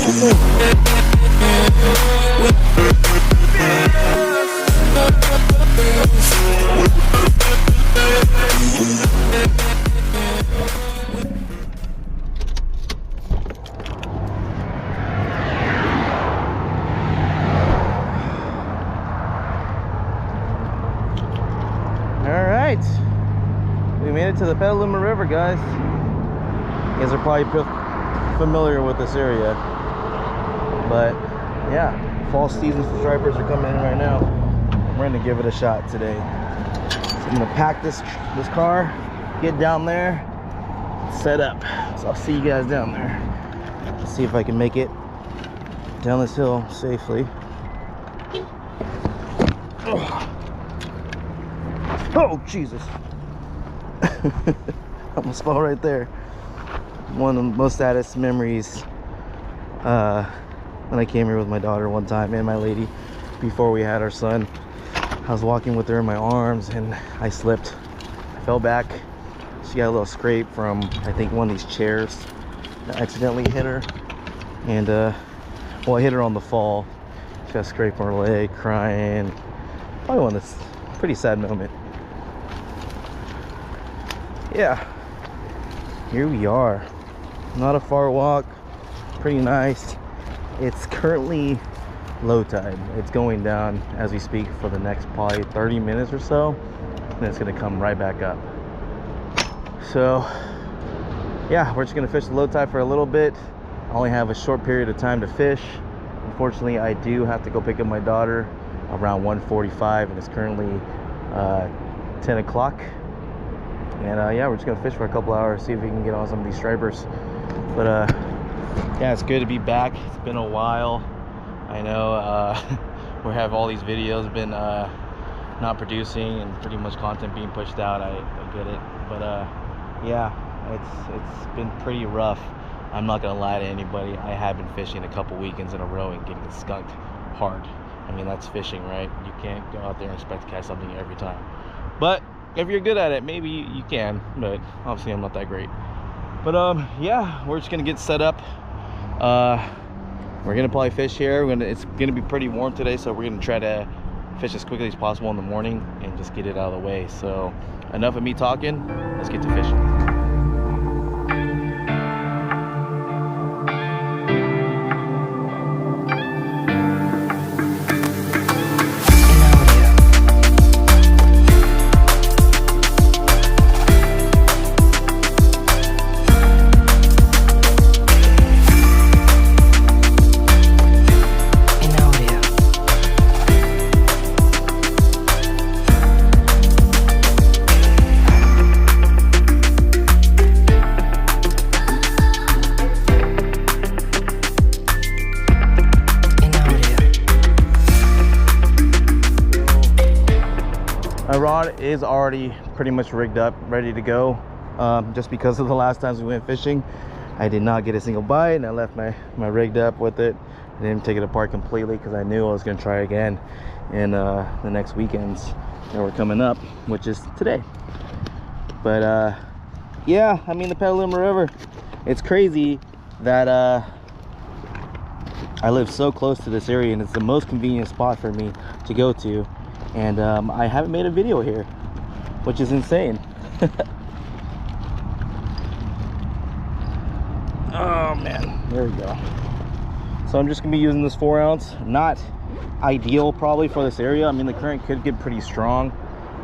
We made it to the Petaluma River, guys. You guys are probably familiar with this area, but yeah, fall season for stripers are coming in right now. We're gonna give it a shot today. So I'm gonna pack this car, get down there, set up. So I'll see you guys down there. Let's see if I can make it down this hill safely. Oh, Jesus. Almost fell right there. One of the most saddest memories when I came here with my daughter one time and my lady before we had our son. I was walking with her in my arms and I slipped. I fell back. She got a little scrape from, I think, one of these chairs that accidentally hit her. And well, I hit her on the fall. She got a scrape on her leg, crying. Probably one that's a pretty sad moment. Yeah, here we are. Not a far walk, pretty nice. It's currently low tide. It's going down as we speak for the next probably 30 minutes or so, and it's gonna come right back up. So yeah, we're just gonna fish the low tide for a little bit. I only have a short period of time to fish. Unfortunately, I do have to go pick up my daughter around 1:45, and it's currently 10 o'clock. And yeah, we're just gonna fish for a couple hours, see if we can get on some of these stripers. But yeah, it's good to be back. It's been a while. I know we have all these videos been not producing and pretty much content being pushed out. I get it, but yeah, it's been pretty rough. I'm not gonna lie to anybody. I have been fishing a couple weekends in a row and getting skunked hard. I mean, that's fishing, right? You can't go out there and expect to catch something every time. But if you're good at it, maybe you can, but obviously I'm not that great. But yeah, we're just gonna get set up. We're gonna probably fish here. It's gonna be pretty warm today, so we're gonna try to fish as quickly as possible in the morning and just get it out of the way. So enough of me talking, let's get to fishing. My rod is already pretty much rigged up, ready to go. Just because of the last times we went fishing, I did not get a single bite, and I left my rigged up with it. I didn't take it apart completely because I knew I was going to try again in the next weekends that were coming up, which is today. But yeah, I mean, the Petaluma River, it's crazy that I live so close to this area, and it's the most convenient spot for me to go to. And I haven't made a video here, which is insane. Oh man, there we go. So I'm just gonna be using this 4-ounce. Not ideal probably for this area. I mean, the current could get pretty strong,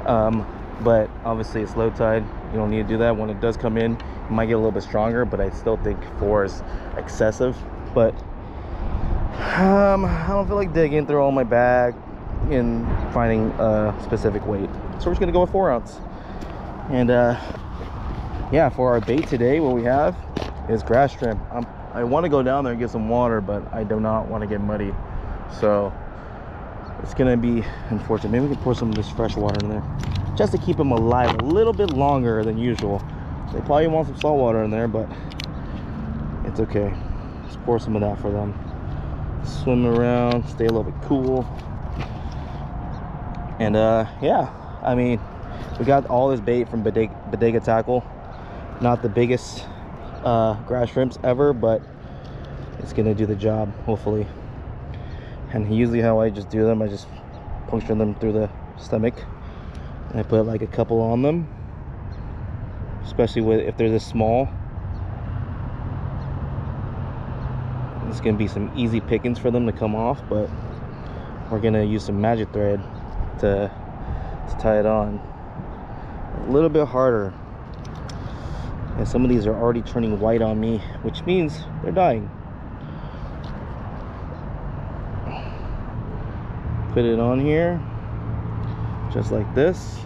but obviously it's low tide. You don't need to do that. When it does come in, it might get a little bit stronger, but I still think 4 is excessive. But I don't feel like digging through all my bag and finding a specific weight, so we're just gonna go with 4-ounce. And yeah, for our bait today, what we have is grass shrimp. I want to go down there and get some water, but I do not want to get muddy, so it's gonna be unfortunate. Maybe we can pour some of this fresh water in there just to keep them alive a little bit longer than usual. They probably want some salt water in there, but it's okay. Let's pour some of that for them. Swim around, stay a little bit cool. And yeah, I mean, we got all this bait from Bodega Tackle. Not the biggest grass shrimps ever, but it's gonna do the job, hopefully. And usually how I just do them, I just puncture them through the stomach, and I put like a couple on them, especially if they're this small. It's gonna be some easy pickings for them to come off, but we're gonna use some magic thread to tie it on. A little bit harder, and some of these are already turning white on me, which means they're dying. Put it on here just like this.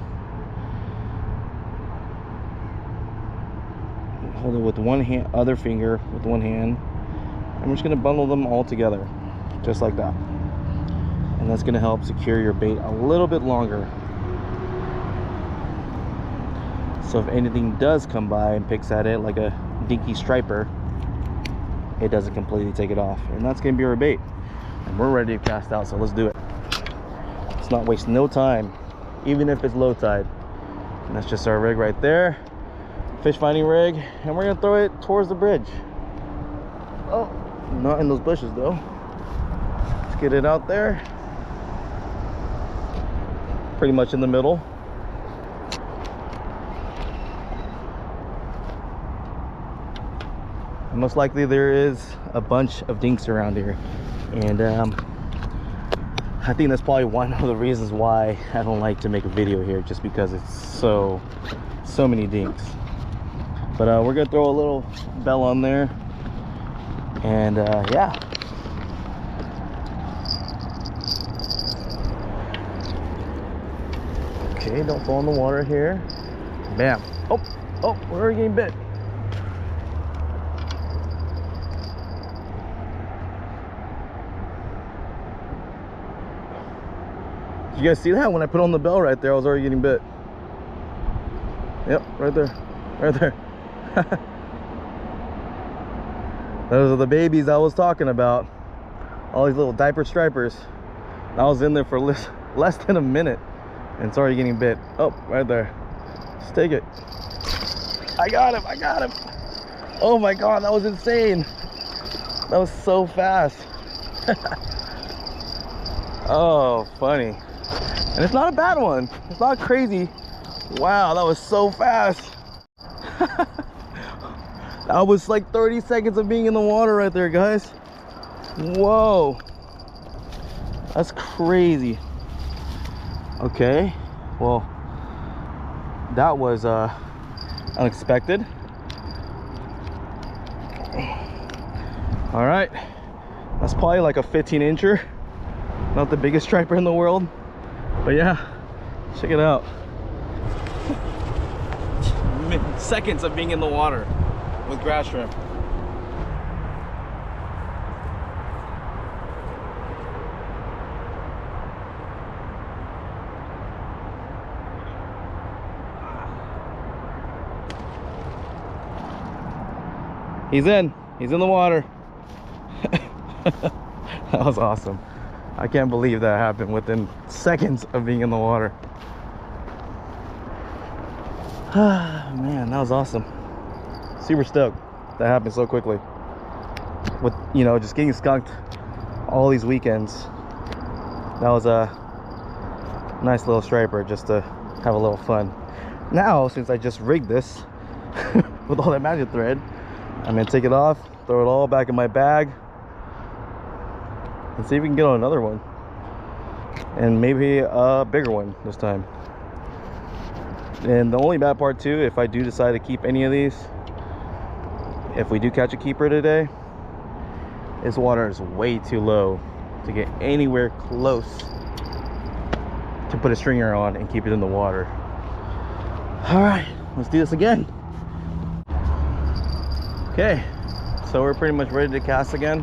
Hold it with one hand, other finger with one hand, and we're just gonna bundle them all together just like that, and that's gonna help secure your bait a little bit longer. So if anything does come by and picks at it, like a dinky striper, it doesn't completely take it off, and that's gonna be our bait. And we're ready to cast out, so let's do it. Let's not waste no time, even if it's low tide. And that's just our rig right there, fish finding rig, and we're gonna throw it towards the bridge. Oh, not in those bushes though. Let's get it out there, pretty much in the middle. And most likely there is a bunch of dinks around here, and I think that's probably one of the reasons why I don't like to make a video here, just because it's so many dinks. But we're gonna throw a little bell on there, and yeah. Okay, don't fall in the water here. Bam. Oh, we're already getting bit. You guys see that? When I put on the bell right there, I was already getting bit. Yep, right there, right there. Those are the babies I was talking about. All these little diaper stripers. I was in there for less than a minute, and it's already getting bit. Oh, right there. Just take it. I got him, I got him. Oh my God, that was insane. That was so fast. Oh, funny. And it's not a bad one. It's not crazy. Wow, that was so fast. That was like 30 seconds of being in the water right there, guys. Whoa. That's crazy. Okay. Well, that was unexpected. All right. That's probably like a 15-incher. Not the biggest striper in the world. But yeah, check it out. Seconds of being in the water with grass shrimp. He's in the water. That was awesome. I can't believe that happened within seconds of being in the water. Man, that was awesome. Super stoked that happened so quickly. With, you know, just getting skunked all these weekends. That was a nice little striper just to have a little fun. Now, since I just rigged this with all that magic thread, I'm gonna take it off, throw it all back in my bag, and see if we can get on another one, and maybe a bigger one this time. And the only bad part too, if I do decide to keep any of these, if we do catch a keeper today, this water is way too low to get anywhere close to put a stringer on and keep it in the water. All right, let's do this again. Okay, so we're pretty much ready to cast again.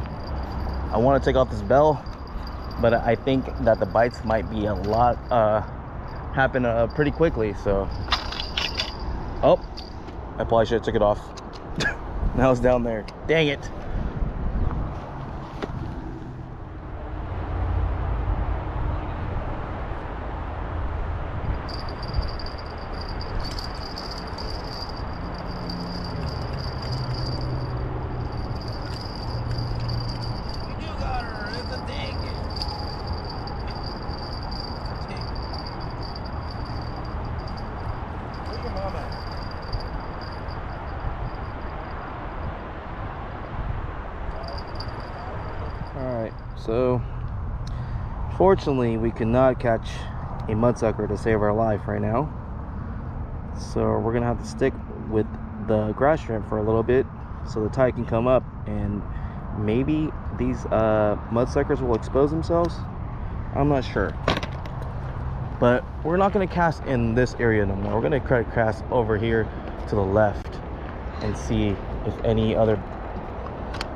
I want to take off this bell, but I think that the bites might be a lot happen pretty quickly. So, oh, I probably should have took it off. Now it's down there. Dang it. So fortunately we could not catch a mudsucker to save our life right now, so we're gonna have to stick with the grass shrimp for a little bit so the tide can come up, and maybe these mudsuckers will expose themselves. I'm not sure, but we're not going to cast in this area no more. We're going to try to cast over here to the left and see if any other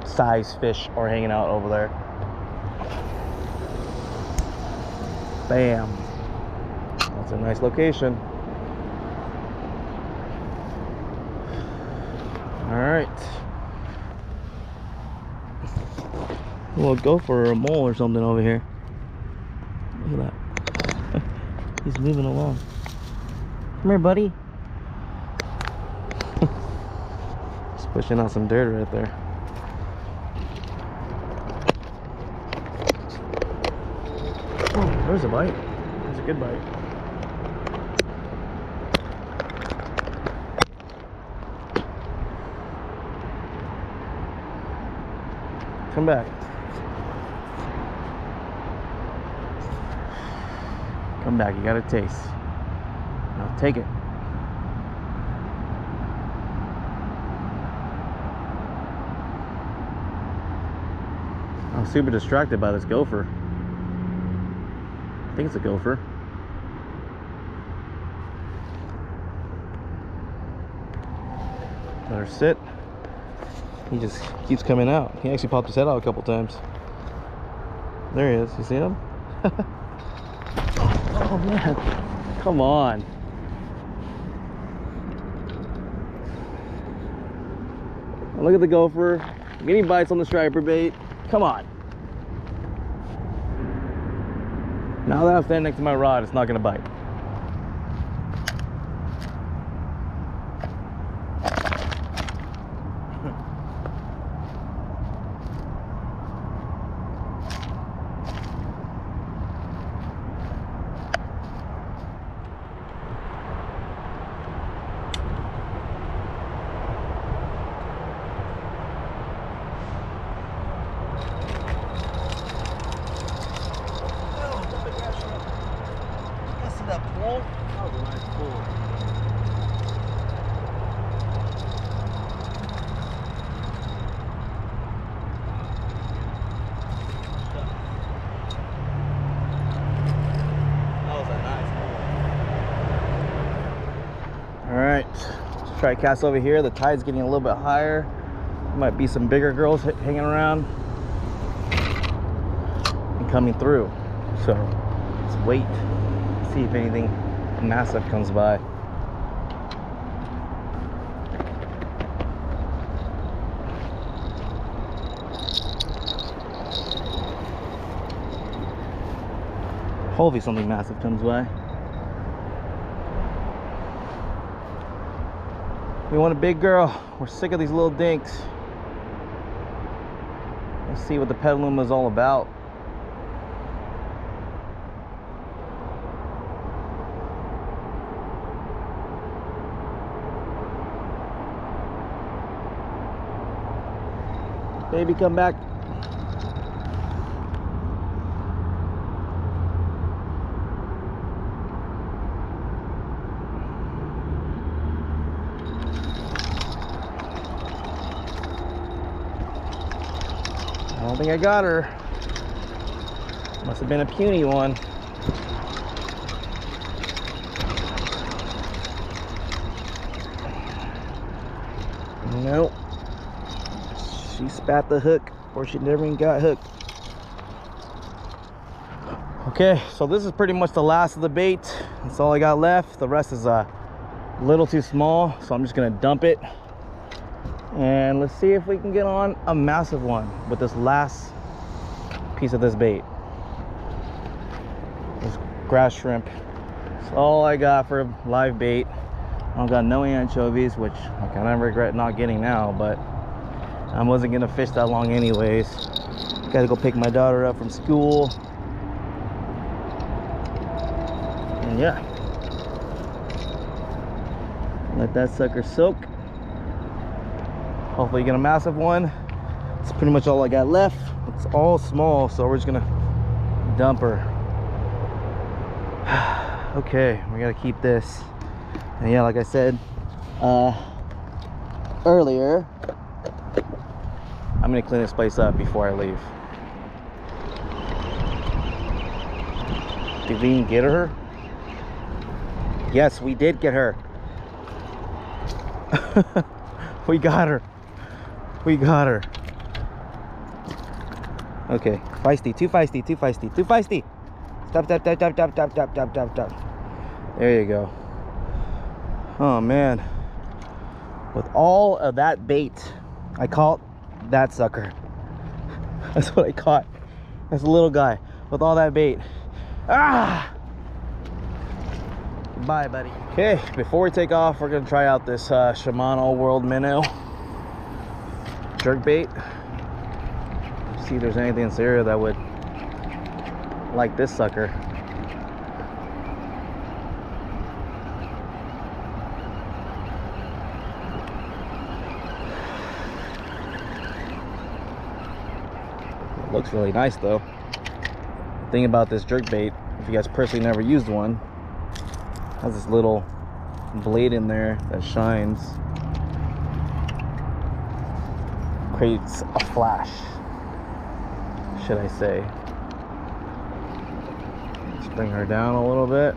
size fish are hanging out over there. Bam, that's a nice location. All right, we'll go for a mole or something over here. Look at that. He's moving along. Come here, buddy. He's pushing out some dirt right there. Oh, there's a bite. There's a good bite. Come back. Come back, you got a taste. Now take it. I'm super distracted by this gopher. I think it's a gopher. Let her sit. He just keeps coming out. He actually popped his head out a couple times. There he is. You see him? Oh man, come on. Look at the gopher getting bites on the striper bait. Come on. Now that I'm standing next to my rod, it's not gonna bite. That pull? That was a nice pull. That was a nice pull. Alright, let's try to cast over here. The tide's getting a little bit higher. There might be some bigger girls hanging around and coming through. So let's wait. See if anything massive comes by. Hopefully something massive comes by. We want a big girl. We're sick of these little dinks. Let's see what the Petaluma is all about. Baby, come back. I don't think I got her. Must have been a puny one. Nope. She spat the hook, or she never even got hooked. Okay, so this is pretty much the last of the bait. That's all I got left. The rest is a little too small, so I'm just gonna dump it. And let's see if we can get on a massive one with this last piece of this bait. This grass shrimp. That's all I got for live bait. I don't got no anchovies, which I kind of regret not getting now, but I wasn't gonna fish that long anyways. Gotta go pick my daughter up from school. And yeah, let that sucker soak. Hopefully get a massive one. That's pretty much all I got left. Let's It's all small, so we're just gonna dump her. Okay, we gotta keep this. And yeah, like I said earlier, I'm gonna clean this place up before I leave. Did we even get her? Yes, we did get her. We got her. We got her. Okay, feisty, too feisty, too feisty, too feisty. Stop, stop, stop, stop, stop, stop, stop, stop, stop, stop. There you go. Oh man. With all of that bait, I caught that sucker. That's what I caught. That's a little guy with all that bait. Ah! Bye, buddy. Okay, before we take off, we're gonna try out this Shimano World Minnow jerkbait. See if there's anything in this area that would like this sucker. It looks really nice though. The thing about this jerkbait, if you guys personally never used one, has this little blade in there that shines, creates a flash, should I say. Let's bring her down a little bit.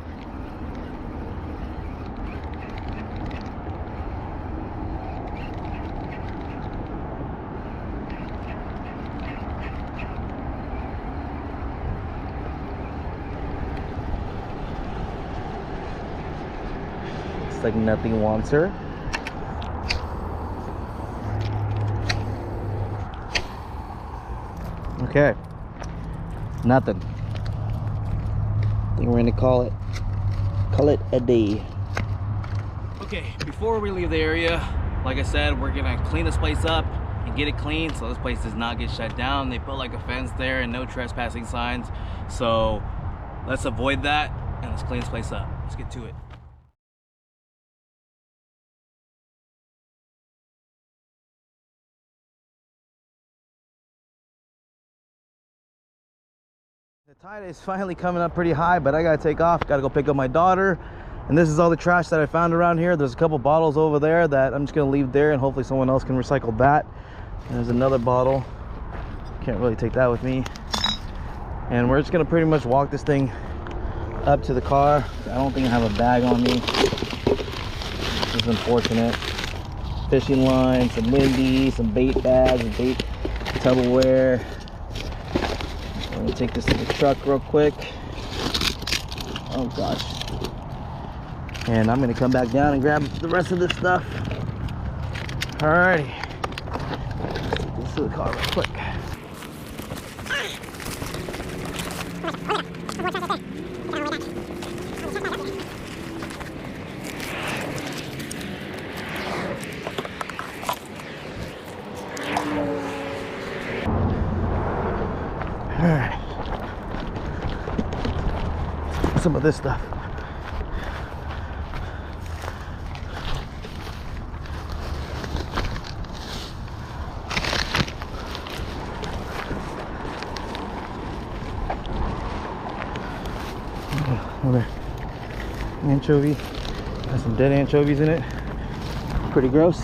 It's like nothing wants her. Okay, nothing. I think we're gonna call it a day. Okay, before we leave the area, like I said, we're gonna clean this place up and get it clean so this place does not get shut down. They put like a fence there and no trespassing signs, so let's avoid that and let's clean this place up. Let's get to it. The tide is finally coming up pretty high, but I gotta take off. Gotta go pick up my daughter. And this is all the trash that I found around here. There's a couple bottles over there that I'm just gonna leave there, and hopefully someone else can recycle that. And there's another bottle. Can't really take that with me. And we're just gonna pretty much walk this thing up to the car. I don't think I have a bag on me. This is unfortunate. Fishing line, some windy, some bait bags, and bait Tupperware. I'm gonna take this to the truck real quick. Oh gosh. And I'm gonna come back down and grab the rest of this stuff. Alrighty. Let's take this to the car real quick. Alright. Some of this stuff. Another anchovy. Has some dead anchovies in it. Pretty gross.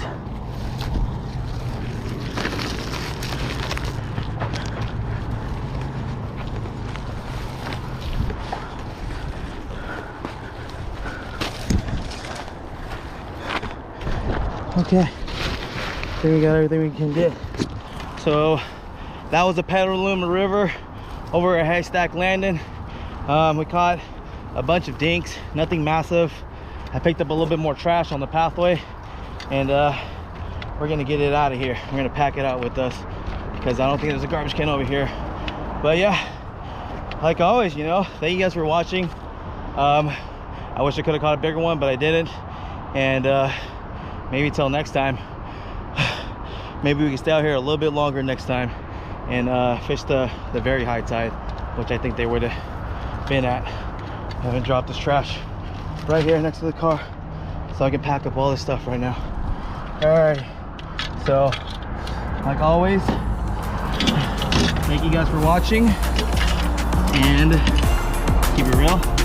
Okay, I think we got everything we can get. So that was the Petaluma River over at Haystack Landing. We caught a bunch of dinks, nothing massive. I picked up a little bit more trash on the pathway, and we're gonna get it out of here. We're gonna pack it out with us because I don't think there's a garbage can over here. But yeah, like always, you know, thank you guys for watching. I wish I could have caught a bigger one, but I didn't. And maybe till next time, maybe we can stay out here a little bit longer next time and fish the very high tide, which I think they would have been at. I haven't dropped this trash right here next to the car, so I can pack up all this stuff right now. Alright, so like always, Thank you guys for watching, and keep it real.